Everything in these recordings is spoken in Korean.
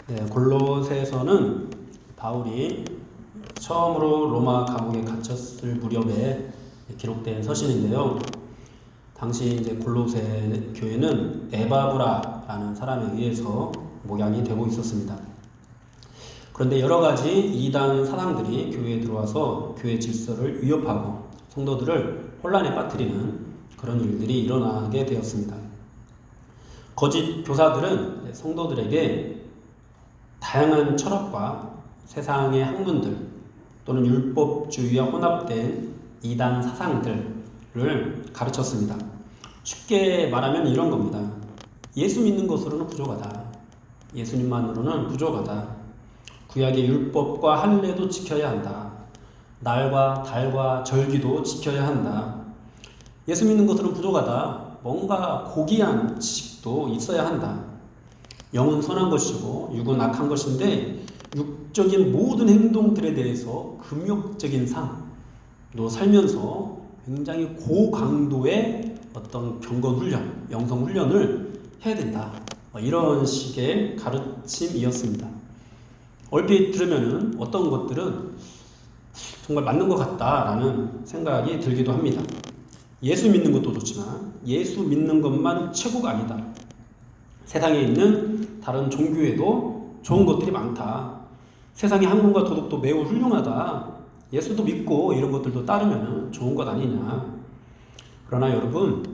네, 골로새서는 바울이 처음으로 로마 감옥에 갇혔을 무렵에 기록된 서신인데요. 당시 이제 골로새 교회는 에바브라라는 사람에 의해서 목양이 되고 있었습니다. 그런데 여러 가지 이단 사상들이 교회에 들어와서 교회 질서를 위협하고 성도들을 혼란에 빠뜨리는 그런 일들이 일어나게 되었습니다. 거짓 교사들은 성도들에게 다양한 철학과 세상의 학문들 또는 율법주의와 혼합된 이단 사상들을 가르쳤습니다. 쉽게 말하면 이런 겁니다. 예수 믿는 것으로는 부족하다. 예수님만으로는 부족하다. 구약의 율법과 할례도 지켜야 한다. 날과 달과 절기도 지켜야 한다. 예수 믿는 것으로는 부족하다. 뭔가 고귀한 지식도 있어야 한다. 영은 선한 것이고 육은 악한 것인데 육적인 모든 행동들에 대해서 금욕적인 삶도 살면서 굉장히 고강도의 어떤 경건 훈련, 영성 훈련을 해야 된다. 이런 식의 가르침이었습니다. 얼핏 들으면은 어떤 것들은 정말 맞는 것 같다라는 생각이 들기도 합니다. 예수 믿는 것도 좋지만 예수 믿는 것만 최고가 아니다. 세상에 있는 다른 종교에도 좋은 것들이 많다. 세상의 학문과 도덕도 매우 훌륭하다. 예수도 믿고 이런 것들도 따르면 좋은 것 아니냐. 그러나 여러분,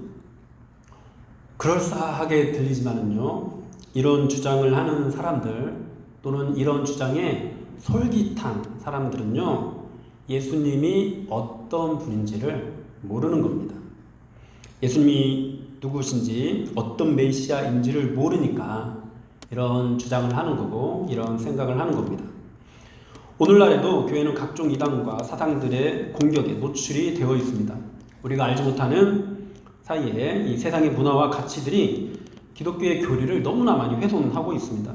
그럴싸하게 들리지만은요, 이런 주장을 하는 사람들 또는 이런 주장에 솔깃한 사람들은요, 예수님이 어떤 분인지를 모르는 겁니다. 예수님이 누구신지 어떤 메시아인지를 모르니까 이런 주장을 하는 거고 이런 생각을 하는 겁니다. 오늘날에도 교회는 각종 이단과 사상들의 공격에 노출이 되어 있습니다. 우리가 알지 못하는 사이에 이 세상의 문화와 가치들이 기독교의 교리를 너무나 많이 훼손하고 있습니다.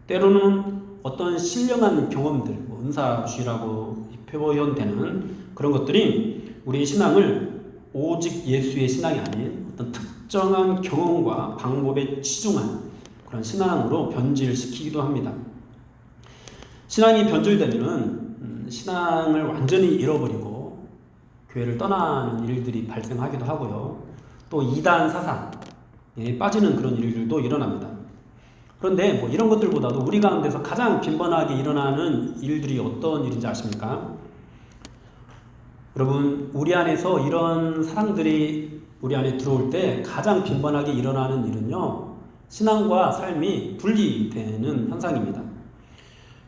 때로는 어떤 신령한 경험들, 은사주의라고 표현되는 그런 것들이 우리의 신앙을 오직 예수의 신앙이 아닌 어떤 특정한 경험과 방법에 치중한 그런 신앙으로 변질시키기도 합니다. 신앙이 변질되면 신앙을 완전히 잃어버리고 교회를 떠나는 일들이 발생하기도 하고요. 또 이단 사상에 빠지는 그런 일들도 일어납니다. 그런데 이런 것들보다도 우리 가운데서 가장 빈번하게 일어나는 일들이 어떤 일인지 아십니까? 여러분, 우리 안에서 이런 사람들이 우리 안에 들어올 때 가장 빈번하게 일어나는 일은요, 신앙과 삶이 분리되는 현상입니다.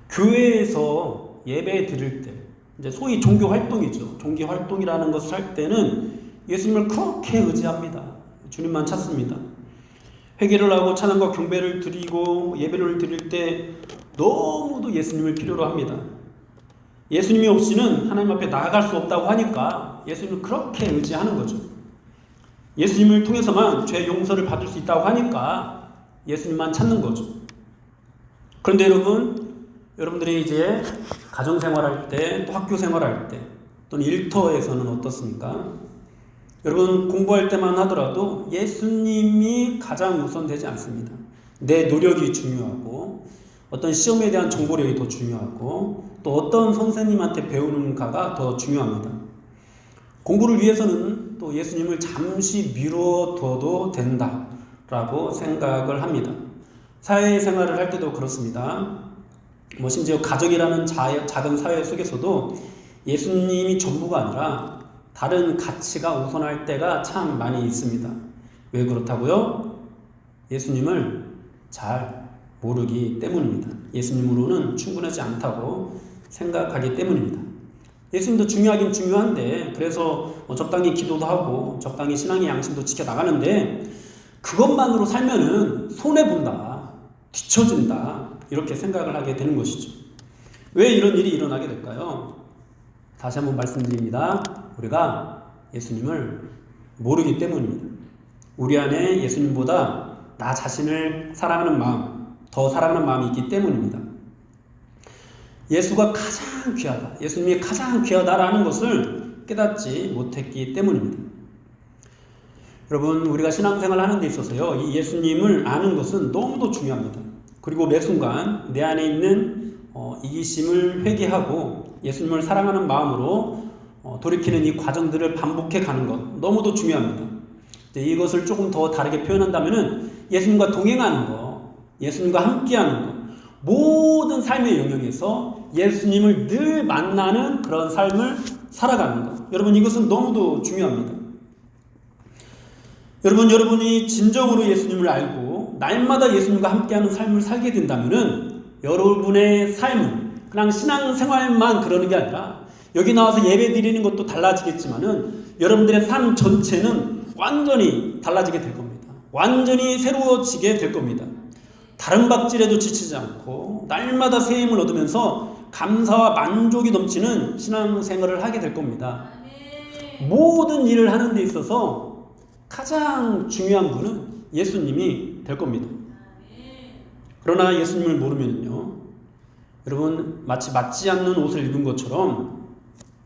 교회에서 예배 드릴 때, 이제 소위 종교 활동이죠. 종교 활동이라는 것을 할 때는 예수님을 그렇게 의지합니다. 주님만 찾습니다. 회개를 하고 찬양과 경배를 드리고 예배를 드릴 때 너무도 예수님을 필요로 합니다. 예수님이 없이는 하나님 앞에 나아갈 수 없다고 하니까 예수님을 그렇게 의지하는 거죠. 예수님을 통해서만 죄 용서를 받을 수 있다고 하니까 예수님만 찾는 거죠. 그런데 여러분들이 이제 가정생활할 때, 또 학교생활할 때, 또는 일터에서는 어떻습니까? 여러분, 공부할 때만 하더라도 예수님이 가장 우선되지 않습니다. 내 노력이 중요하고 어떤 시험에 대한 정보력이 더 중요하고 또 어떤 선생님한테 배우는가가 더 중요합니다. 공부를 위해서는 또 예수님을 잠시 미뤄둬도 된다라고 생각을 합니다. 사회생활을 할 때도 그렇습니다. 심지어 가족이라는 작은 사회 속에서도 예수님이 전부가 아니라 다른 가치가 우선할 때가 참 많이 있습니다. 왜 그렇다고요? 예수님을 잘 모르기 때문입니다. 예수님으로는 충분하지 않다고 생각하기 때문입니다. 예수님도 중요하긴 중요한데 그래서 적당히 기도도 하고 적당히 신앙의 양심도 지켜나가는데 그것만으로 살면은 손해본다, 뒤처진다 이렇게 생각을 하게 되는 것이죠. 왜 이런 일이 일어나게 될까요? 다시 한번 말씀드립니다. 우리가 예수님을 모르기 때문입니다. 우리 안에 예수님보다 나 자신을 사랑하는 마음, 더 사랑하는 마음이 있기 때문입니다. 예수가 가장 귀하다, 예수님이 가장 귀하다라는 것을 깨닫지 못했기 때문입니다. 여러분, 우리가 신앙생활을 하는 데 있어서요, 이 예수님을 아는 것은 너무도 중요합니다. 그리고 매 순간 내 안에 있는 이기심을 회개하고 예수님을 사랑하는 마음으로 돌이키는 이 과정들을 반복해 가는 것 너무도 중요합니다. 이것을 조금 더 다르게 표현한다면은 예수님과 동행하는 것, 예수님과 함께하는 것, 모든 삶의 영역에서 예수님을 늘 만나는 그런 삶을 살아가는 것. 여러분 이것은 너무도 중요합니다. 여러분이 진정으로 예수님을 알고 날마다 예수님과 함께하는 삶을 살게 된다면은 여러분의 삶은 그냥 신앙생활만 그러는 게 아니라 여기 나와서 예배 드리는 것도 달라지겠지만은 여러분들의 삶 전체는 완전히 달라지게 될 겁니다. 완전히 새로워지게 될 겁니다. 다른 박질에도 지치지 않고 날마다 새 힘을 얻으면서 감사와 만족이 넘치는 신앙생활을 하게 될 겁니다. 모든 일을 하는 데 있어서 가장 중요한 분은 예수님이 될 겁니다. 그러나 예수님을 모르면요, 여러분 마치 맞지 않는 옷을 입은 것처럼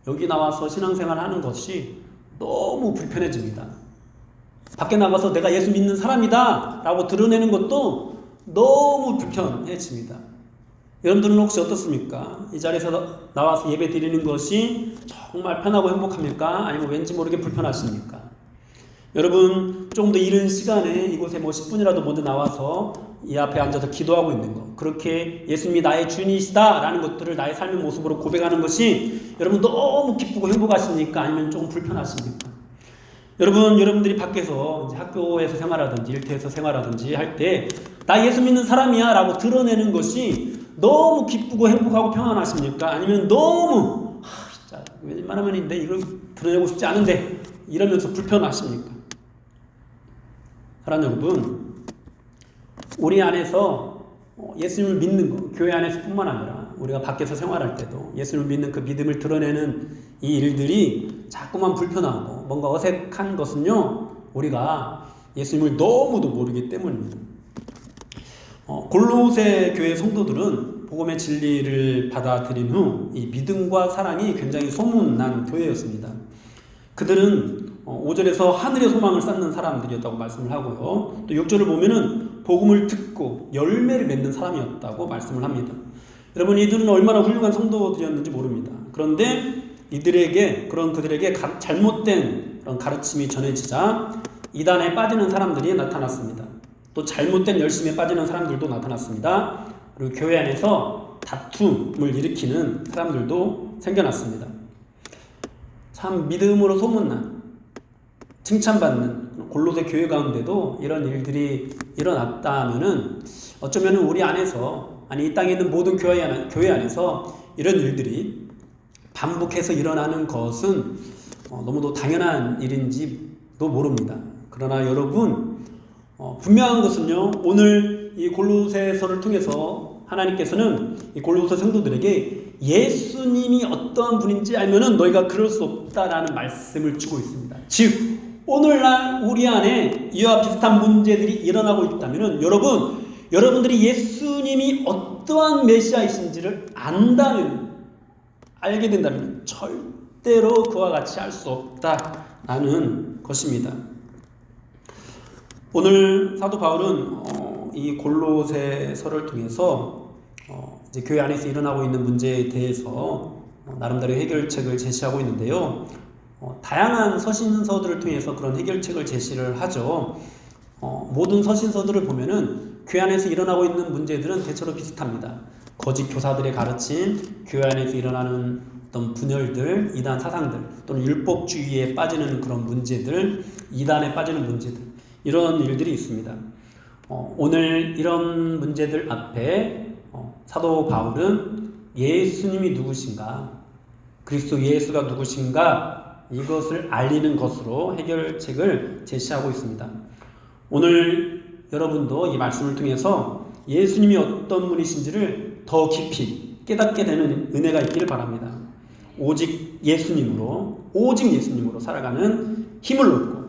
여기 나와서 신앙생활 하는 것이 너무 불편해집니다. 밖에 나가서 내가 예수 믿는 사람이다 라고 드러내는 것도 너무 불편해집니다. 여러분들은 혹시 어떻습니까? 이 자리에서 나와서 예배 드리는 것이 정말 편하고 행복합니까? 아니면 왠지 모르게 불편하십니까? 여러분 조금 더 이른 시간에 이곳에 10분이라도 먼저 나와서 이 앞에 앉아서 기도하고 있는 것, 그렇게 예수님이 나의 주인이시다 라는 것들을 나의 삶의 모습으로 고백하는 것이 여러분 너무 기쁘고 행복하십니까? 아니면 조금 불편하십니까? 여러분들이 밖에서 이제 학교에서 생활하든지 일터에서 생활하든지 할 때 나 예수 믿는 사람이야 라고 드러내는 것이 너무 기쁘고 행복하고 평안하십니까? 아니면 너무 진짜 웬만하면 내 이걸 드러내고 싶지 않은데 이러면서 불편하십니까? 사랑하는 여러분, 우리 안에서 예수님을 믿는 것, 교회 안에서 뿐만 아니라 우리가 밖에서 생활할 때도 예수님을 믿는 그 믿음을 드러내는 이 일들이 자꾸만 불편하고 뭔가 어색한 것은요, 우리가 예수님을 너무도 모르기 때문입니다. 골로새 교회 성도들은 복음의 진리를 받아들인 후 이 믿음과 사랑이 굉장히 소문난 교회였습니다. 그들은 5절에서 하늘의 소망을 쌓는 사람들이었다고 말씀을 하고요. 또 6절을 보면은 복음을 듣고 열매를 맺는 사람이었다고 말씀을 합니다. 여러분 이들은 얼마나 훌륭한 성도들이었는지 모릅니다. 그런데 그들에게 잘못된 그런 가르침이 전해지자 이단에 빠지는 사람들이 나타났습니다. 또 잘못된 열심에 빠지는 사람들도 나타났습니다. 그리고 교회 안에서 다툼을 일으키는 사람들도 생겨났습니다. 참 믿음으로 소문난, 칭찬받는 골로새 교회 가운데도 이런 일들이 일어났다면은 어쩌면 우리 안에서, 아니 이 땅에 있는 모든 교회 안에서 이런 일들이 반복해서 일어나는 것은 너무도 당연한 일인지도 모릅니다. 그러나 여러분 분명한 것은요, 오늘 이 골로새서를 통해서 하나님께서는 이 골로새 성도들에게 예수님이 어떠한 분인지 알면은 너희가 그럴 수 없다라는 말씀을 주고 있습니다. 즉 오늘날 우리 안에 이와 비슷한 문제들이 일어나고 있다면은 여러분들이 예수님이 어떠한 메시아이신지를 알게 된다면 절대로 그와 같이 할 수 없다라는 것입니다. 오늘 사도 바울은 이 골로새서를 통해서 이제 교회 안에서 일어나고 있는 문제에 대해서 나름대로 해결책을 제시하고 있는데요. 다양한 서신서들을 통해서 그런 해결책을 제시를 하죠. 모든 서신서들을 보면은 교회 안에서 일어나고 있는 문제들은 대체로 비슷합니다. 거짓 교사들의 가르침, 교회 안에서 일어나는 어떤 분열들, 이단 사상들, 또는 율법주의에 빠지는 그런 문제들, 이단에 빠지는 문제들, 이런 일들이 있습니다. 오늘 이런 문제들 앞에 사도 바울은 예수님이 누구신가, 그리스도 예수가 누구신가, 이것을 알리는 것으로 해결책을 제시하고 있습니다. 오늘 여러분도 이 말씀을 통해서 예수님이 어떤 분이신지를 더 깊이 깨닫게 되는 은혜가 있기를 바랍니다. 오직 예수님으로 살아가는 힘을 얻고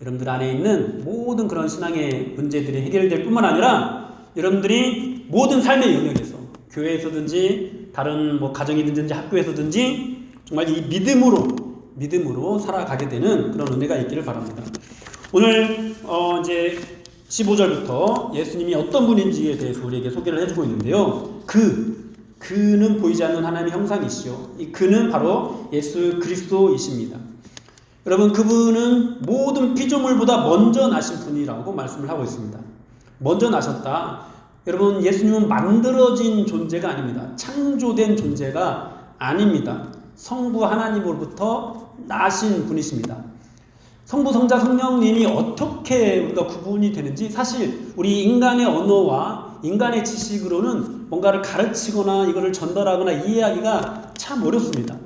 여러분들 안에 있는 모든 그런 신앙의 문제들이 해결될 뿐만 아니라 여러분들이 모든 삶의 영역에서 교회에서든지 다른 가정이든지 학교에서든지 정말 이 믿음으로 살아가게 되는 그런 은혜가 있기를 바랍니다. 오늘 이제 15절부터 예수님이 어떤 분인지에 대해서 우리에게 소개를 해주고 있는데요. 그는 보이지 않는 하나님의 형상이시요. 이 그는 바로 예수 그리스도이십니다. 여러분, 그분은 모든 피조물보다 먼저 나신 분이라고 말씀을 하고 있습니다. 먼저 나셨다. 여러분, 예수님은 만들어진 존재가 아닙니다. 창조된 존재가 아닙니다. 성부 하나님으로부터 나신 분이십니다. 성부, 성자, 성령님이 어떻게 우리가 구분이 되는지 사실 우리 인간의 언어와 인간의 지식으로는 뭔가를 가르치거나 이거를 전달하거나 이해하기가 참 어렵습니다.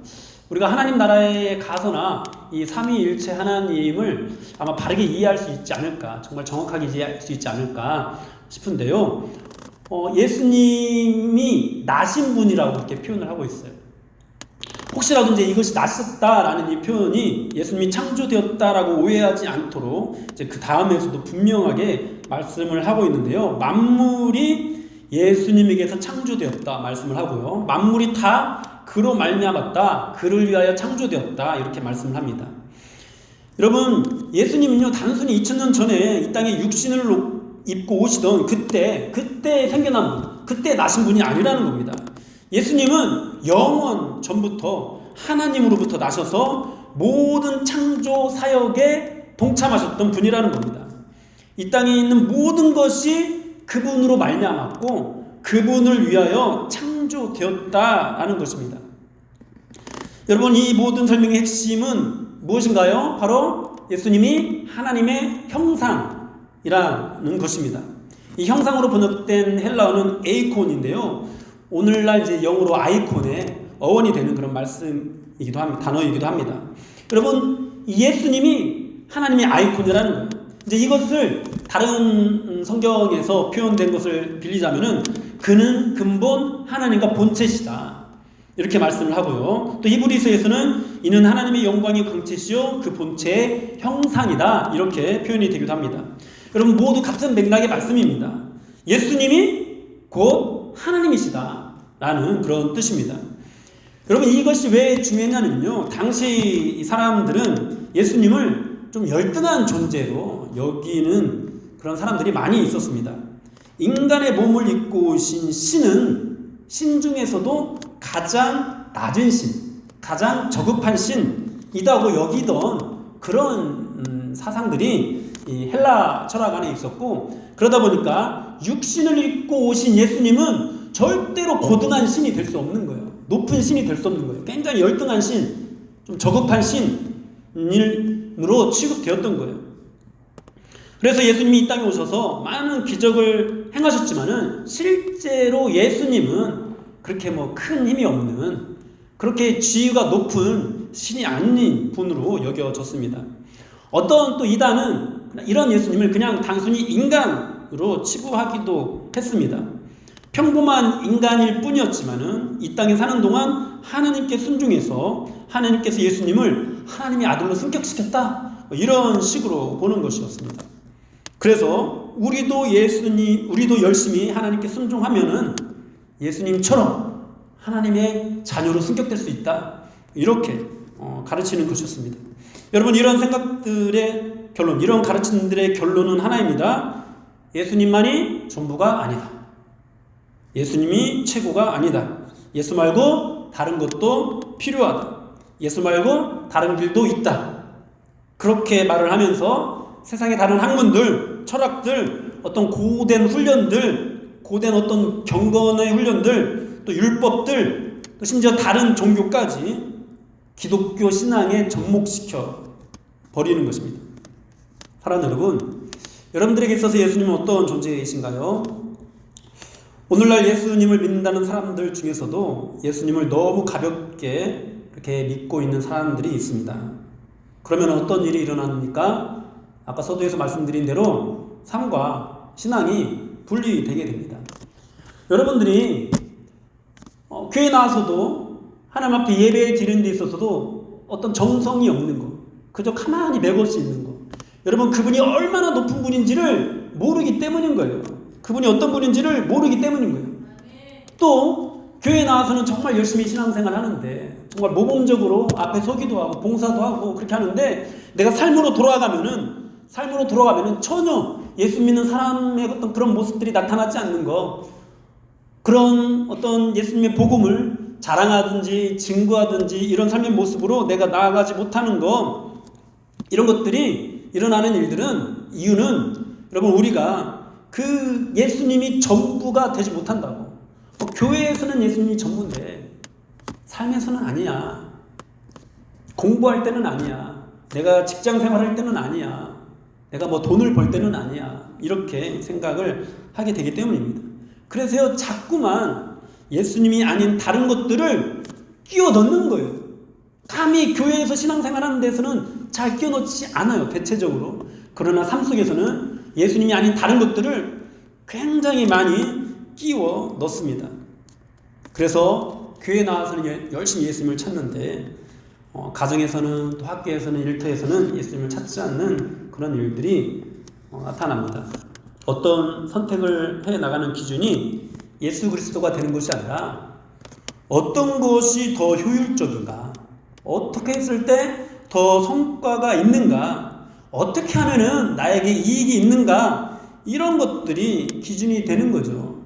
우리가 하나님 나라에 가서나 이 삼위일체 하나님을 아마 바르게 이해할 수 있지 않을까, 정말 정확하게 이해할 수 있지 않을까 싶은데요. 예수님이 나신 분이라고 이렇게 표현을 하고 있어요. 혹시라도 이제 이것이 나셨다라는 이 표현이 예수님이 창조되었다라고 오해하지 않도록 이제 그 다음에서도 분명하게 말씀을 하고 있는데요. 만물이 예수님에게서 창조되었다 말씀을 하고요. 만물이 다 그로 말미암았다, 그를 위하여 창조되었다 이렇게 말씀을 합니다. 여러분, 예수님은요 단순히 2000년 전에 이 땅에 육신을 입고 오시던 그때 생겨난 분, 그때 나신 분이 아니라는 겁니다. 예수님은 영원 전부터 하나님으로부터 나셔서 모든 창조 사역에 동참하셨던 분이라는 겁니다. 이 땅에 있는 모든 것이 그분으로 말미암았고 그분을 위하여 창조되었다라는 것입니다. 여러분, 이 모든 설명의 핵심은 무엇인가요? 바로 예수님이 하나님의 형상이라는 것입니다. 이 형상으로 번역된 헬라어는 에이콘인데요. 오늘날 이제 영어로 아이콘의 어원이 되는 그런 말씀이기도 합니다. 단어이기도 합니다. 여러분, 예수님이 하나님의 아이콘이라는 거예요. 이제 이것을 다른 성경에서 표현된 것을 빌리자면은 그는 근본 하나님과 본체시다 이렇게 말씀을 하고요. 또 히브리서에서는 이는 하나님의 영광의 광채시요 그 본체의 형상이다 이렇게 표현이 되기도 합니다. 여러분, 모두 같은 맥락의 말씀입니다. 예수님이 곧 하나님이시다 라는 그런 뜻입니다. 여러분, 이것이 왜 중요했냐면요, 당시 사람들은 예수님을 좀 열등한 존재로 여기는 그런 사람들이 많이 있었습니다. 인간의 몸을 입고 오신 신은 신 중에서도 가장 낮은 신, 가장 저급한 신이라고 여기던 그런 사상들이 이 헬라 철학 안에 있었고, 그러다 보니까 육신을 입고 오신 예수님은 절대로 고등한 신이 될 수 없는 거예요. 높은 신이 될 수 없는 거예요. 굉장히 열등한 신, 좀 저급한 신으로 취급되었던 거예요. 그래서 예수님이 이 땅에 오셔서 많은 기적을 행하셨지만은 실제로 예수님은 그렇게 큰 힘이 없는, 그렇게 지위가 높은 신이 아닌 분으로 여겨졌습니다. 어떤 또 이단은 이런 예수님을 그냥 단순히 인간으로 치부하기도 했습니다. 평범한 인간일 뿐이었지만은 이 땅에 사는 동안 하나님께 순종해서 하나님께서 예수님을 하나님의 아들로 승격시켰다, 이런 식으로 보는 것이었습니다. 그래서 우리도 열심히 하나님께 순종하면은 예수님처럼 하나님의 자녀로 승격될 수 있다, 이렇게 가르치는 것이었습니다. 여러분, 이런 생각들의 결론, 이런 가르침들의 결론은 하나입니다. 예수님만이 전부가 아니다. 예수님이 최고가 아니다. 예수 말고 다른 것도 필요하다. 예수 말고 다른 길도 있다. 그렇게 말을 하면서 세상의 다른 학문들, 철학들, 어떤 고된 훈련들, 고된 어떤 경건의 훈련들, 또 율법들, 또 심지어 다른 종교까지 기독교 신앙에 접목시켜 버리는 것입니다. 사랑하는 여러분, 여러분들에게 있어서 예수님은 어떤 존재이신가요? 오늘날 예수님을 믿는다는 사람들 중에서도 예수님을 너무 가볍게 이렇게 믿고 있는 사람들이 있습니다. 그러면 어떤 일이 일어납니까? 아까 서두에서 말씀드린 대로 삶과 신앙이 분리되게 됩니다. 여러분들이 교회 나와서도 하나님 앞에 예배 드리는 데 있어서도 어떤 정성이 없는 것, 그저 가만히 매것이 있는 것, 여러분, 그분이 얼마나 높은 분인지를 모르기 때문인 거예요. 그분이 어떤 분인지를 모르기 때문인 거예요. 또 교회 나와서는 정말 열심히 신앙생활 하는데, 정말 모범적으로 앞에 서기도 하고 봉사도 하고 그렇게 하는데, 내가 삶으로 돌아가면은 전혀 예수 믿는 사람의 어떤 그런 모습들이 나타나지 않는 거, 그런 어떤 예수님의 복음을 자랑하든지 증거하든지 이런 삶의 모습으로 내가 나아가지 못하는 거, 이런 것들이 일어나는 일들은 이유는 여러분 우리가 그 예수님이 전부가 되지 못한다고. 교회에서는 예수님이 전부인데 삶에서는 아니야. 공부할 때는 아니야. 내가 직장 생활할 때는 아니야. 내가 뭐 돈을 벌 때는 아니야. 이렇게 생각을 하게 되기 때문입니다. 그래서 자꾸만 예수님이 아닌 다른 것들을 끼워 넣는 거예요. 감히 교회에서 신앙생활하는 데서는 잘 끼워 넣지 않아요, 대체적으로. 그러나 삶 속에서는 예수님이 아닌 다른 것들을 굉장히 많이 끼워 넣습니다. 그래서 교회에 나와서는 열심히 예수님을 찾는데 가정에서는 또 학교에서는 일터에서는 예수님을 찾지 않는 그런 일들이 나타납니다. 어떤 선택을 해나가는 기준이 예수 그리스도가 되는 것이 아니라 어떤 것이 더 효율적인가, 어떻게 했을 때 더 성과가 있는가, 어떻게 하면은 나에게 이익이 있는가, 이런 것들이 기준이 되는 거죠.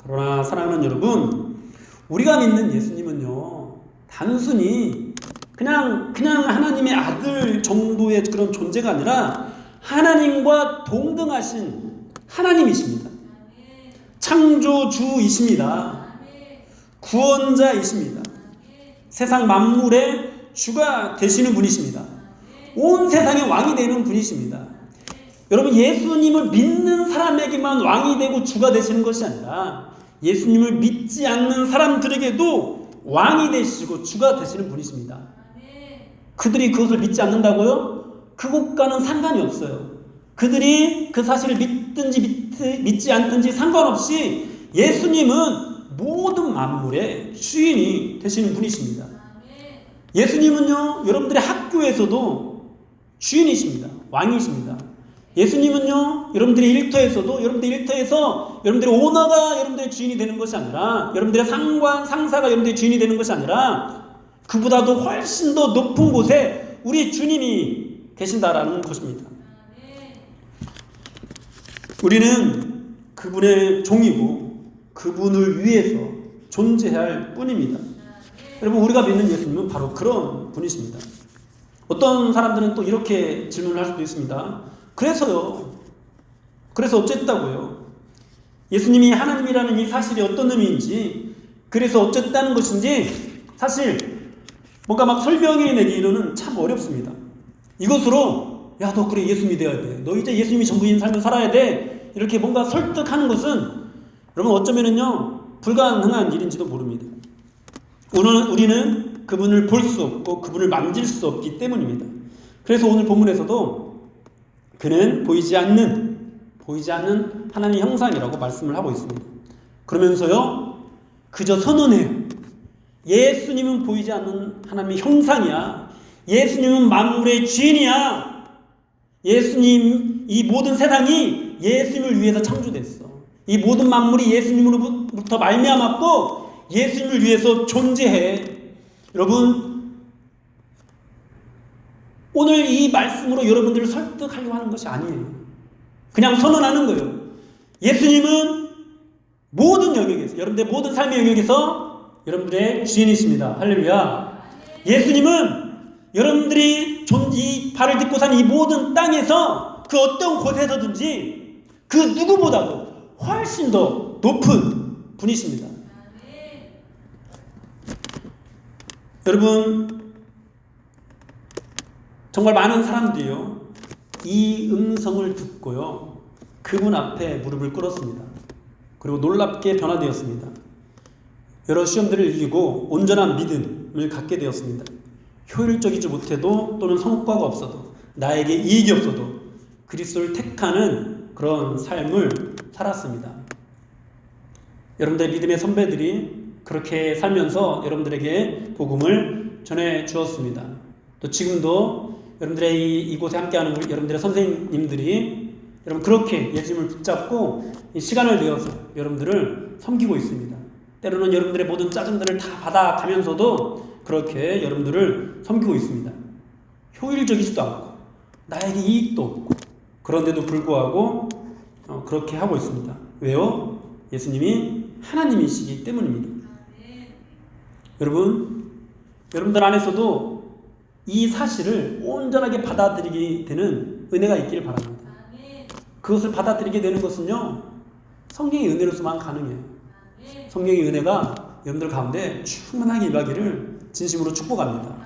그러나 사랑하는 여러분, 우리가 믿는 예수님은요, 단순히 그냥 하나님의 아들 정도의 그런 존재가 아니라 하나님과 동등하신 하나님이십니다. 창조주이십니다. 구원자이십니다. 세상 만물의 주가 되시는 분이십니다. 온 세상의 왕이 되는 분이십니다. 여러분, 예수님을 믿는 사람에게만 왕이 되고 주가 되시는 것이 아니라 예수님을 믿지 않는 사람들에게도 왕이 되시고 주가 되시는 분이십니다. 그들이 그것을 믿지 않는다고요? 그것과는 상관이 없어요. 그들이 그 사실을 믿든지 믿지 않든지 상관없이 예수님은 모든 만물의 주인이 되시는 분이십니다. 예수님은요, 여러분들의 학교에서도 주인이십니다. 왕이십니다. 예수님은요, 여러분들의 일터에서도 여러분들의 일터에서 여러분들의 오너가 여러분들의 주인이 되는 것이 아니라, 여러분들의 상관, 상사가 여러분들의 주인이 되는 것이 아니라 그보다도 훨씬 더 높은 곳에 우리 주님이 계신다라는 것입니다. 우리는 그분의 종이고 그분을 위해서 존재해야 할 뿐입니다. 여러분, 우리가 믿는 예수님은 바로 그런 분이십니다. 어떤 사람들은 또 이렇게 질문을 할 수도 있습니다. 그래서 어쨌다고요? 예수님이 하나님이라는 이 사실이 어떤 의미인지, 그래서 어쨌다는 것인지 사실 뭔가 막 설명해 내기로는 참 어렵습니다. 이것으로 야, 너 그래 예수 믿어야 돼. 너 이제 예수님이 전부인 삶을 살아야 돼. 이렇게 뭔가 설득하는 것은 여러분 어쩌면은요 불가능한 일인지도 모릅니다. 우리는 그분을 볼 수 없고 그분을 만질 수 없기 때문입니다. 그래서 오늘 본문에서도 그는 보이지 않는 하나님의 형상이라고 말씀을 하고 있습니다. 그러면서요 그저 선언해요. 예수님은 보이지 않는 하나님의 형상이야. 예수님은 만물의 주인이야. 예수님, 이 모든 세상이 예수님을 위해서 창조됐어. 이 모든 만물이 예수님으로부터 말미암았고 예수님을 위해서 존재해. 여러분, 오늘 이 말씀으로 여러분들을 설득하려고 하는 것이 아니에요. 그냥 선언하는 거예요. 예수님은 모든 영역에서, 여러분들의 모든 삶의 영역에서 여러분들의 주인이십니다. 할렐루야. 예수님은 여러분들이 이 발을 딛고 사는 이 모든 땅에서 그 어떤 곳에서든지 그 누구보다도 훨씬 더 높은 분이십니다. 여러분, 정말 많은 사람들이요 이 음성을 듣고요 그분 앞에 무릎을 꿇었습니다. 그리고 놀랍게 변화되었습니다. 여러 시험들을 이기고 온전한 믿음을 갖게 되었습니다. 효율적이지 못해도 또는 성과가 없어도 나에게 이익이 없어도 그리스도를 택하는 그런 삶을 살았습니다. 여러분들의 믿음의 선배들이 그렇게 살면서 여러분들에게 복음을 전해 주었습니다. 또 지금도 여러분들의 이곳에 함께하는 여러분들의 선생님들이 여러분 그렇게 예수님을 붙잡고 시간을 내어서 여러분들을 섬기고 있습니다. 때로는 여러분들의 모든 짜증들을 다 받아가면서도 그렇게 여러분들을 섬기고 있습니다. 효율적이지도 않고 나에게 이익도 없고 그런데도 불구하고 그렇게 하고 있습니다. 왜요? 예수님이 하나님이시기 때문입니다. 여러분들 안에서도 이 사실을 온전하게 받아들이게 되는 은혜가 있기를 바랍니다. 그것을 받아들이게 되는 것은요, 성령의 은혜로서만 가능해요. 성령의 은혜가 여러분들 가운데 충만하게 임하기를 진심으로 축복합니다.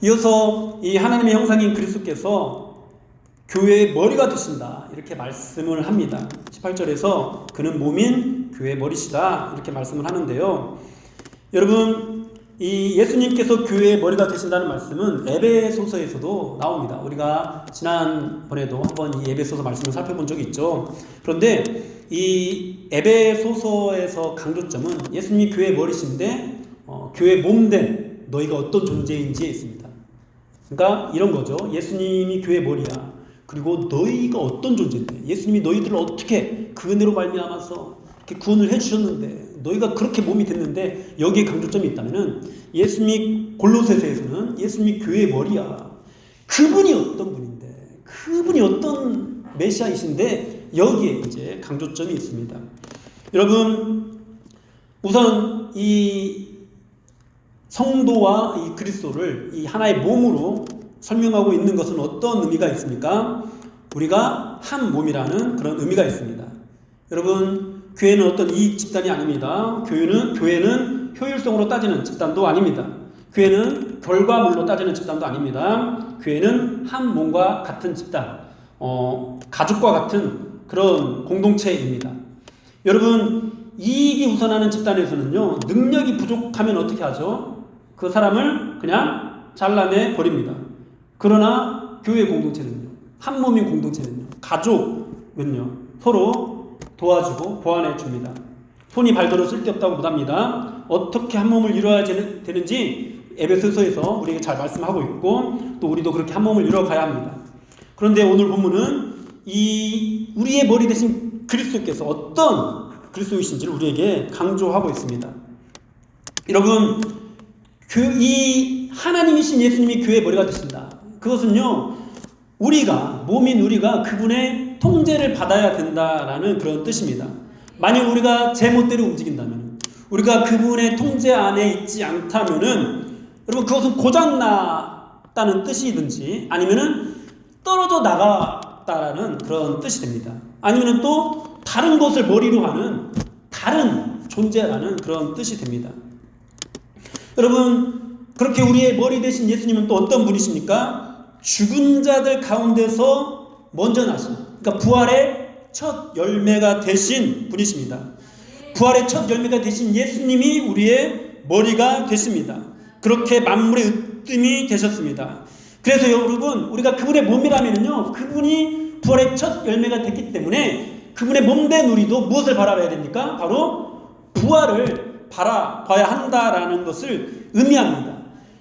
이어서 이 하나님의 형상인 그리스도께서 교회의 머리가 되신다, 이렇게 말씀을 합니다. 18절에서 그는 몸인 교회의 머리시다, 이렇게 말씀을 하는데요. 여러분, 이 예수님께서 교회의 머리가 되신다는 말씀은 에베소서에서도 나옵니다. 우리가 지난번에도 한번 이 에베소서 말씀을 살펴본 적이 있죠. 그런데 이 에베소서에서 강조점은 예수님이 교회의 머리신데 교회의 몸된 너희가 어떤 존재인지에 있습니다. 그러니까 이런 거죠. 예수님이 교회의 머리야. 그리고 너희가 어떤 존재인데, 예수님이 너희들을 어떻게 그 은혜로 말미암아서 이렇게 구원을 해주셨는데, 너희가 그렇게 몸이 됐는데, 여기에 강조점이 있다면은 예수님이 골로새서에서는 예수님이 교회의 머리야. 그분이 어떤 분인데, 그분이 어떤 메시아이신데, 여기에 이제 강조점이 있습니다. 여러분, 우선 이 성도와 이 그리스도를 이 하나의 몸으로 설명하고 있는 것은 어떤 의미가 있습니까? 우리가 한 몸이라는 그런 의미가 있습니다. 여러분, 교회는 어떤 이익 집단이 아닙니다. 교회는 효율성으로 따지는 집단도 아닙니다. 교회는 결과물로 따지는 집단도 아닙니다. 교회는 한 몸과 같은 집단, 가족과 같은 그런 공동체입니다. 여러분, 이익이 우선하는 집단에서는요, 능력이 부족하면 어떻게 하죠? 그 사람을 그냥 잘라내 버립니다. 그러나 교회 공동체는요, 한 몸인 공동체는요, 가족은요, 서로 도와주고 보완해 줍니다. 손이 발더러 쓸데없다고 못합니다. 어떻게 한 몸을 이루어야 되는지 에베소서에서 우리에게 잘 말씀하고 있고, 또 우리도 그렇게 한 몸을 이루어가야 합니다. 그런데 오늘 본문은 이 우리의 머리 대신 그리스도께서 어떤 그리스도이신지를 우리에게 강조하고 있습니다. 여러분, 이 하나님이신 예수님이 교회의 머리가 되신다. 그것은요, 몸인 우리가 그분의 통제를 받아야 된다라는 그런 뜻입니다. 만약 우리가 제멋대로 움직인다면, 우리가 그분의 통제 안에 있지 않다면은, 여러분, 그것은 고장났다는 뜻이든지 아니면은 떨어져 나갔다라는 그런 뜻이 됩니다. 아니면은 또 다른 것을 머리로 하는 다른 존재라는 그런 뜻이 됩니다. 여러분, 그렇게 우리의 머리 되신 예수님은 또 어떤 분이십니까? 죽은 자들 가운데서 먼저 나신, 그러니까 부활의 첫 열매가 되신 분이십니다. 부활의 첫 열매가 되신 예수님이 우리의 머리가 되십니다. 그렇게 만물의 으뜸이 되셨습니다. 그래서 여러분, 우리가 그분의 몸이라면요, 그분이 부활의 첫 열매가 됐기 때문에 그분의 몸된 우리도 무엇을 바라봐야 됩니까? 바로 부활을 바라봐야 한다라는 것을 의미합니다.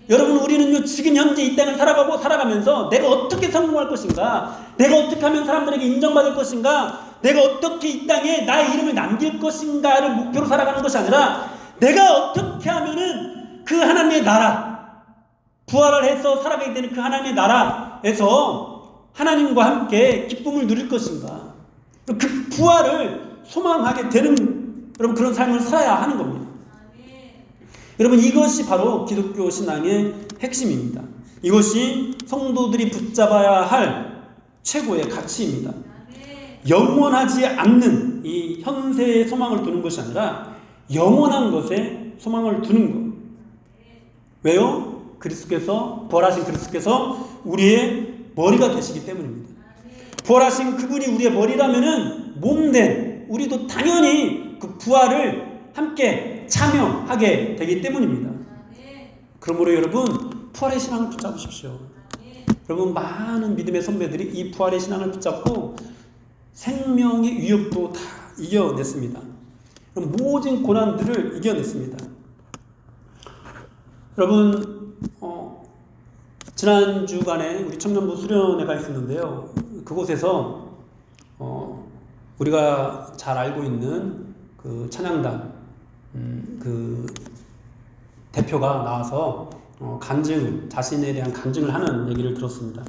여러분, 우리는요, 지금 현재 이 땅을 살아가면서 내가 어떻게 성공할 것인가, 내가 어떻게 하면 사람들에게 인정받을 것인가, 내가 어떻게 이 땅에 나의 이름을 남길 것인가를 목표로 살아가는 것이 아니라, 내가 어떻게 하면은 그 하나님의 나라, 부활을 해서 살아가게 되는 그 하나님의 나라에서 하나님과 함께 기쁨을 누릴 것인가, 그 부활을 소망하게 되는, 여러분, 그런 삶을 살아야 하는 겁니다. 여러분, 이것이 바로 기독교 신앙의 핵심입니다. 이것이 성도들이 붙잡아야 할 최고의 가치입니다. 영원하지 않는 이 현세의 소망을 두는 것이 아니라 영원한 것에 소망을 두는 것. 왜요? 부활하신 그리스도께서 우리의 머리가 되시기 때문입니다. 부활하신 그분이 우리의 머리라면은 몸된 우리도 당연히 그 부활을 함께 참여하게 되기 때문입니다. 그러므로 여러분, 부활의 신앙을 붙잡으십시오. 여러분, 많은 믿음의 선배들이 이 부활의 신앙을 붙잡고 생명의 위협도 다 이겨냈습니다. 모든 고난들을 이겨냈습니다. 여러분, 지난 주간에 우리 청년부 수련회 가 있었는데요. 그곳에서 우리가 잘 알고 있는 그 찬양단 그 대표가 나와서 자신에 대한 간증을 하는 얘기를 들었습니다.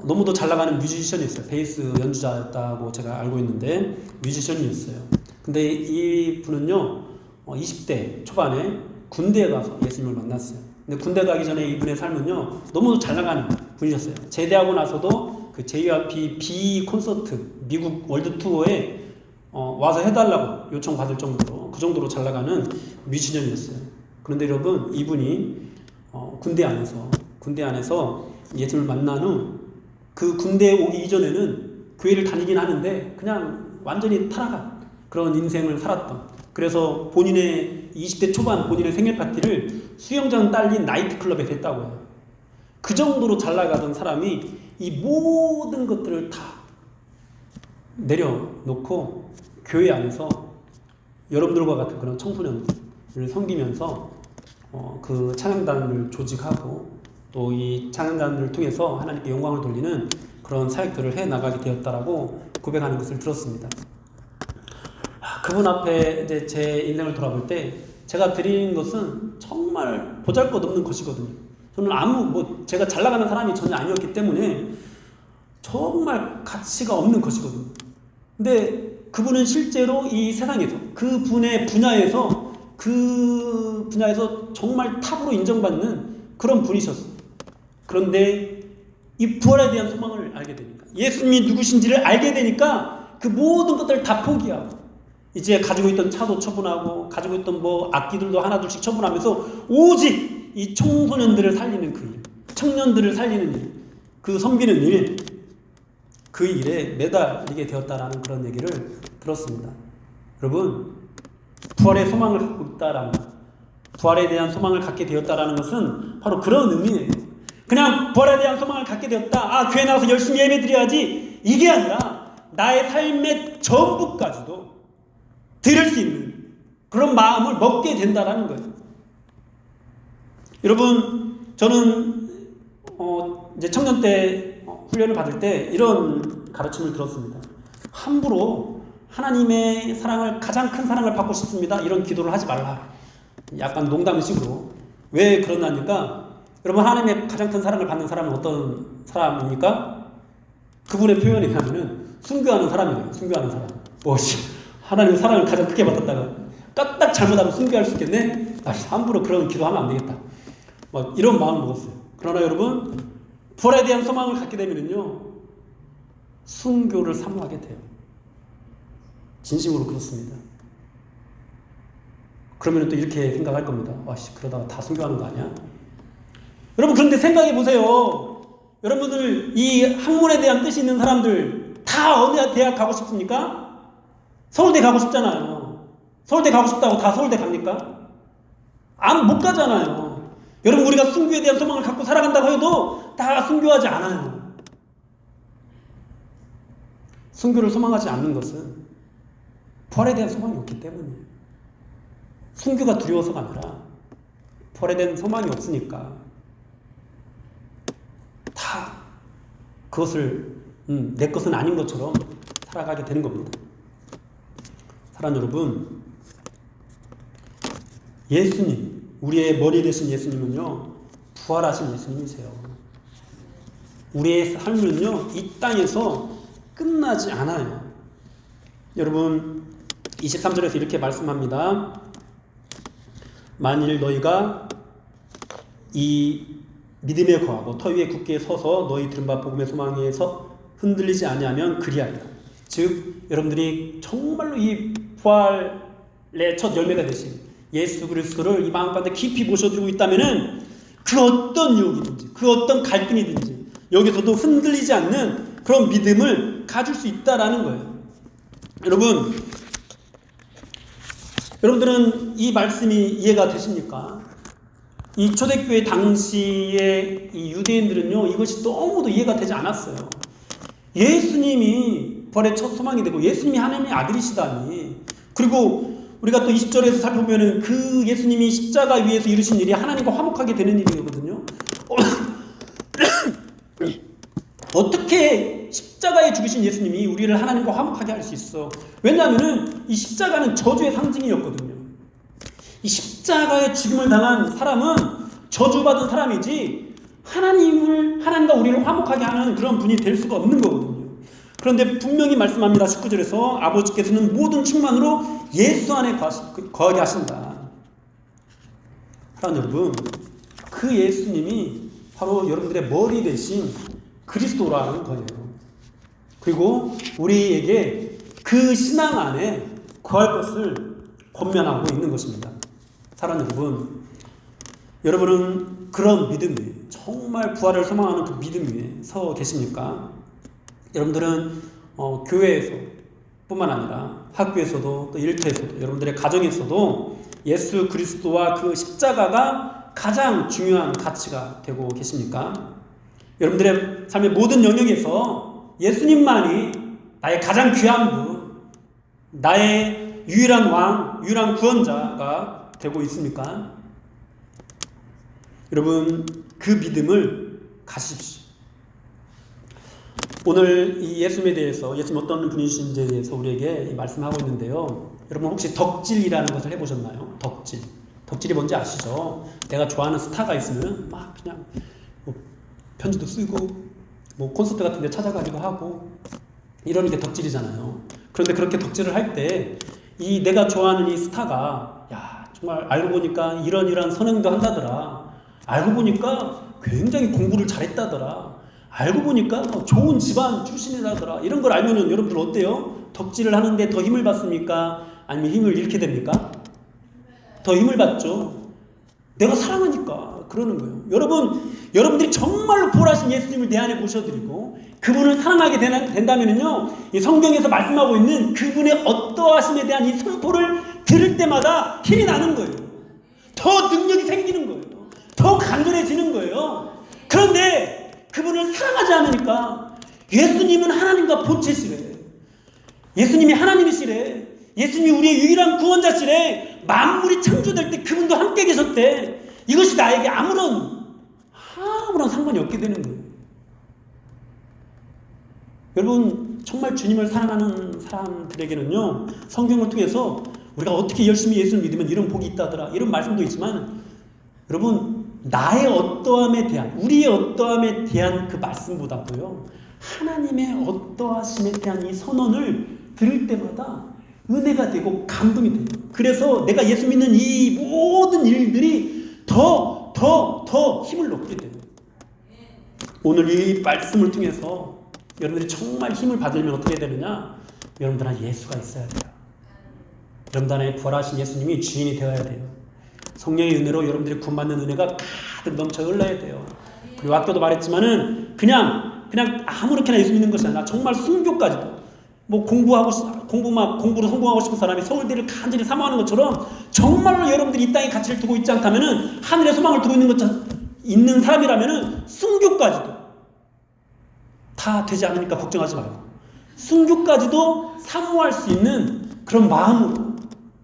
너무도 잘 나가는 뮤지션이었어요. 베이스 연주자였다고 제가 알고 있는데 뮤지션이었어요. 근데 이 분은요 20대 초반에 군대에 가서 예수님을 만났어요. 근데 군대 가기 전에 이분의 삶은요 너무도 잘 나가는 분이셨어요. 제대하고 나서도 그 JYP B 콘서트 미국 월드 투어에 와서 해달라고 요청받을 정도로 그 정도로 잘 나가는 뮤지션이었어요. 그런데 여러분 이분이 군대 안에서 예수님을 만난 후 그 군대에 오기 이전에는 교회를 다니긴 하는데 그냥 완전히 타락한 그런 인생을 살았던, 그래서 본인의 20대 초반 본인의 생일 파티를 수영장 딸린 나이트클럽에서 했다고 해요. 그 정도로 잘 나가던 사람이 이 모든 것들을 다 내려놓고 교회 안에서 여러분들과 같은 그런 청소년들을 섬기면서 그 찬양단을 조직하고 또 이 찬양단을 통해서 하나님께 영광을 돌리는 그런 사역들을 해 나가게 되었다라고 고백하는 것을 들었습니다. 그분 앞에 이제 제 인생을 돌아볼 때 제가 드린 것은 정말 보잘것없는 것이거든요. 저는 제가 잘 나가는 사람이 전혀 아니었기 때문에 정말 가치가 없는 것이거든요. 근데 그분은 실제로 이 세상에서 그분의 분야에서 정말 탑으로 인정받는 그런 분이셨어요. 그런데 이 부활에 대한 소망을 알게 되니까, 예수님이 누구신지를 알게 되니까 그 모든 것들을 다 포기하고 이제 가지고 있던 차도 처분하고 가지고 있던 악기들도 하나둘씩 처분하면서 오직 이 청소년들을 살리는 그 일, 청년들을 살리는 일, 그 섬기는 일, 그 일에 매달리게 되었다라는 그런 얘기를 들었습니다. 여러분, 부활의 소망을 갖고 있다라는 것, 부활에 대한 소망을 갖게 되었다라는 것은 바로 그런 의미예요. 그냥 부활에 대한 소망을 갖게 되었다, 교회 나와서 열심히 예배드려야지, 이게 아니라 나의 삶의 전부까지도 드릴 수 있는 그런 마음을 먹게 된다라는 거예요. 여러분, 저는 이제 청년 때 훈련을 받을 때 이런 가르침을 들었습니다. 함부로 하나님의 사랑을, 가장 큰 사랑을 받고 싶습니다, 이런 기도를 하지 말라. 약간 농담식으로. 왜 그러냐니까, 여러분, 하나님의 가장 큰 사랑을 받는 사람은 어떤 사람입니까? 그분의 표현에 의하면 순교하는 사람이래요. 순교하는 사람. 하나님의 사랑을 가장 크게 받았다가 까딱 잘못하면 순교할 수 있겠네? 함부로 그런 기도하면 안 되겠다. 이런 마음을 먹었어요. 그러나 여러분, 부활에 대한 소망을 갖게 되면요, 순교를 사모하게 돼요. 진심으로 그렇습니다. 그러면 또 이렇게 생각할 겁니다. 그러다가 다 순교하는 거 아니야? 여러분, 그런데 생각해 보세요. 여러분들, 이 학문에 대한 뜻이 있는 사람들 다 어느 대학 가고 싶습니까? 서울대 가고 싶잖아요. 서울대 가고 싶다고 다 서울대 갑니까? 못 가잖아요. 여러분, 우리가 순교에 대한 소망을 갖고 살아간다고 해도 다 순교하지 않아요. 순교를 소망하지 않는 것은 부활에 대한 소망이 없기 때문이에요. 순교가 두려워서가 아니라 부활에 대한 소망이 없으니까 다 그것을 내 것은 아닌 것처럼 살아가게 되는 겁니다. 사랑하는 여러분, 예수님, 우리의 머리 되신 예수님은요, 부활하신 예수님이세요. 우리의 삶은요, 이 땅에서 끝나지 않아요. 여러분, 23절에서 이렇게 말씀합니다. 만일 너희가 이 믿음에 거하고 터 위에 굳게 서서 너희 들은 바 복음의 소망에서 흔들리지 아니하면 그리하리라. 즉, 여러분들이 정말로 이 부활의 첫 열매가 되신 예수 그리스도를 이 마음 가운데 깊이 모셔두고 있다면은 그 어떤 유혹이든지 그 어떤 갈등이든지 여기서도 흔들리지 않는 그런 믿음을 가질 수 있다라는 거예요. 여러분들은 이 말씀이 이해가 되십니까? 이 초대교회 당시의 이 유대인들은요, 이것이 너무도 이해가 되지 않았어요. 예수님이 부활의 첫 소망이 되고 예수님이 하나님의 아들이시다니, 그리고 우리가 또 20절에서 살펴보면은 그 예수님이 십자가 위에서 이루신 일이 하나님과 화목하게 되는 일이거든요. 어떻게 십자가에 죽으신 예수님이 우리를 하나님과 화목하게 할 수 있어? 왜냐하면은 이 십자가는 저주의 상징이었거든요. 이 십자가의 죽임을 당한 사람은 저주받은 사람이지 하나님과 우리를 화목하게 하는 그런 분이 될 수가 없는 거거든요. 그런데 분명히 말씀합니다. 19절에서 아버지께서는 모든 충만으로 예수 안에 거하게 하신다. 사랑하는 여러분, 그 예수님이 바로 여러분들의 머리 대신 그리스도라는 거예요. 그리고 우리에게 그 신앙 안에 거할 것을 권면하고 있는 것입니다. 사랑하는 여러분은 그런 믿음 위에, 정말 부활을 소망하는 그 믿음 위에 서 계십니까? 여러분들은 교회에서 뿐만 아니라 학교에서도 또 일터에서도 여러분들의 가정에서도 예수 그리스도와 그 십자가가 가장 중요한 가치가 되고 계십니까? 여러분들의 삶의 모든 영역에서 예수님만이 나의 가장 귀한 분, 나의 유일한 왕, 유일한 구원자가 되고 있습니까? 여러분, 그 믿음을 가지십시오. 오늘 이 예수님에 대해서, 예수님 어떤 분이신지에 대해서 우리에게 말씀하고 있는데요. 여러분 혹시 덕질이라는 것을 해보셨나요? 덕질이 뭔지 아시죠? 내가 좋아하는 스타가 있으면 막 그냥 편지도 쓰고 콘서트 같은 데 찾아가기도 하고 이러는 게 덕질이잖아요. 그런데 그렇게 덕질을 할 때 이 내가 좋아하는 이 스타가 정말 알고 보니까 이런 선행도 한다더라. 알고 보니까 굉장히 공부를 잘했다더라. 알고 보니까 좋은 집안 출신이라더라. 이런 걸 알면은 여러분들 어때요? 덕질을 하는데 더 힘을 받습니까? 아니면 힘을 잃게 됩니까? 더 힘을 받죠. 내가 사랑하니까 그러는 거예요. 여러분들이 정말로 부활하신 예수님을 내 안에 모셔드리고 그분을 사랑하게 된다면요, 이 성경에서 말씀하고 있는 그분의 어떠하심에 대한 이 선포를 들을 때마다 힘이 나는 거예요. 더 능력이 생기는 거예요. 더 간절해지는 거예요. 그런데 그분을 사랑하지 않으니까 예수님은 하나님과 본체시래. 예수님이 하나님이시래. 예수님이 우리의 유일한 구원자시래. 만물이 창조될 때 그분도 함께 계셨대. 이것이 나에게 아무런 상관이 없게 되는 거예요. 여러분, 정말 주님을 사랑하는 사람들에게는요, 성경을 통해서 우리가 어떻게 열심히 예수를 믿으면 이런 복이 있다더라, 이런 말씀도 있지만, 여러분, 나의 어떠함에 대한, 우리의 어떠함에 대한 그 말씀보다도요, 하나님의 어떠하심에 대한 이 선언을 들을 때마다 은혜가 되고 감동이 돼요. 그래서 내가 예수 믿는 이 모든 일들이 더 힘을 얻게 돼요. 오늘 이 말씀을 통해서 여러분들이 정말 힘을 받으려면 어떻게 되느냐? 여러분들 안에 예수가 있어야 돼요. 여러분들 안에 부활하신 예수님이 주인이 되어야 돼요. 성령의 은혜로 여러분들이 구원받는 은혜가 가득 넘쳐 흘러야 돼요. 그리고 아까도 말했지만은 그냥 아무렇게나 예수 믿는 것이 아니라 정말 순교까지도, 공부로 성공하고 싶은 사람이 서울대를 간절히 사모하는 것처럼 정말로 여러분들이 이 땅에 가치를 두고 있지 않다면은, 하늘의 소망을 두고 있는 사람이라면은 순교까지도 다 되지 않으니까 걱정하지 말고 순교까지도 사모할 수 있는 그런 마음으로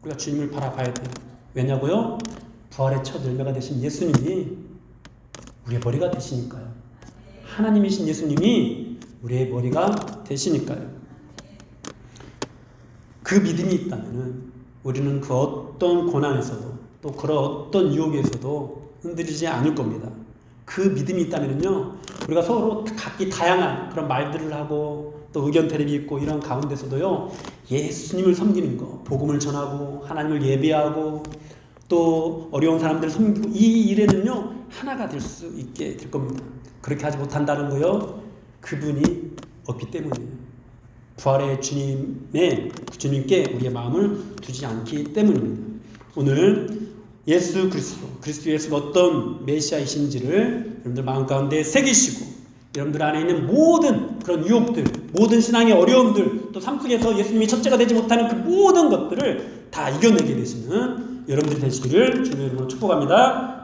우리가 주님을 바라봐야 돼요. 왜냐고요? 부활의 첫 열매가 되신 예수님이 우리의 머리가 되시니까요. 하나님이신 예수님이 우리의 머리가 되시니까요. 그 믿음이 있다면 우리는 그 어떤 고난에서도 또 그런 어떤 유혹에서도 흔들리지 않을 겁니다. 그 믿음이 있다면요, 우리가 서로 각기 다양한 그런 말들을 하고 또 의견 대립이 있고 이런 가운데서도요, 예수님을 섬기는 거, 복음을 전하고 하나님을 예배하고 또 어려운 사람들을 섬기고, 이 일에는요 하나가 될 수 있게 될 겁니다. 그렇게 하지 못한다는 거요, 그분이 없기 때문이에요. 부활의 주님께 우리의 마음을 두지 않기 때문입니다. 오늘 예수 그리스도 예수가 어떤 메시아이신지를 여러분들 마음 가운데 새기시고, 여러분들 안에 있는 모든 그런 유혹들, 모든 신앙의 어려움들, 또 삶 속에서 예수님이 첫째가 되지 못하는 그 모든 것들을 다 이겨내게 되시는 여러분들이 되시기를 주님의 이름으로 축복합니다.